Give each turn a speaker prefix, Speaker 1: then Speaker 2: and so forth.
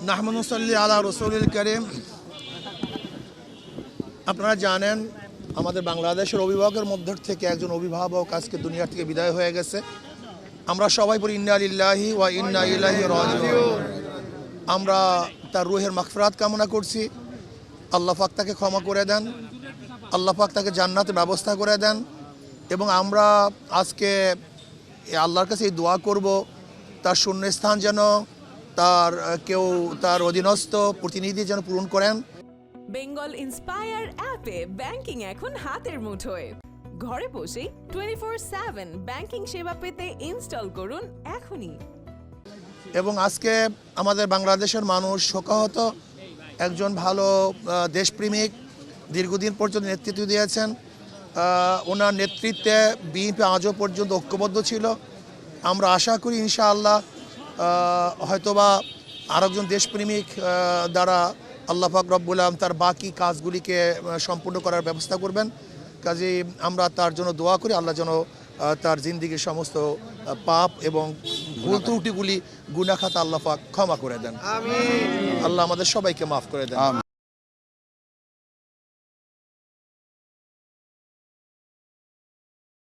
Speaker 1: নাহমাদু সাল্লি আলা রাসূলিল কারীম। আপনারা জানেন আমাদের বাংলাদেশের অভিভাবকের মধ্য থেকে একজন অভিভাবক আজকে দুনিয়া থেকে বিদায় হয়ে গেছে। আমরা সবাই বলি ইন্না লিল্লাহি ওয়া ইন্না ইলাইহি রাজিউন। আমরা তার রূহের মাগফিরাত কামনা করছি। আল্লাহ পাক তাকে ক্ষমা করে দেন, আল্লাহ পাক তাকে জান্নাতের ব্যবস্থা করে দেন। এবং আমরা আজকে আল্লাহর কাছে এই দোয়া করব, তার শূন্যস্থান যেন তার অধীনস্থ প্রতিনিধি যেন পূরণ করেন।
Speaker 2: বেঙ্গল ইন্সপায়ার অ্যাপে ব্যাংকিং এখন হাতের মুঠোয়। ঘরে বসেই 24/7 ব্যাংকিং সেবা পেতে ইনস্টল করুন এখনই।
Speaker 1: এবং আজকে আমাদের বাংলাদেশের মানুষ শোকাহত, একজন ভালো দেশপ্রেমিক দীর্ঘদিন পর্যন্ত নেতৃত্ব দিয়েছেন। ওনার নেতৃত্বে বিএনপি আজও পর্যন্ত ঐক্যবদ্ধ ছিল। আমরা আশা করি ইনশাআল্লাহ হয়তোবা আরেকজন দেশপ্রেমিক দ্বারা আল্লাহ পাক রব্বুল আলামিন তার বাকি কাজগুলিকে সম্পূর্ণ করার ব্যবস্থা করবেন। কাজেই আমরা তার জন্য দোয়া করি, আল্লাহ যেন তার জিন্দিগির সমস্ত পাপ এবং ভুল ত্রুটিগুলি গুনাহ খাতা আল্লাহ পাক ক্ষমা করে দেন। আমিন। আল্লাহ আমাদের সবাইকে মাফ করে দেন।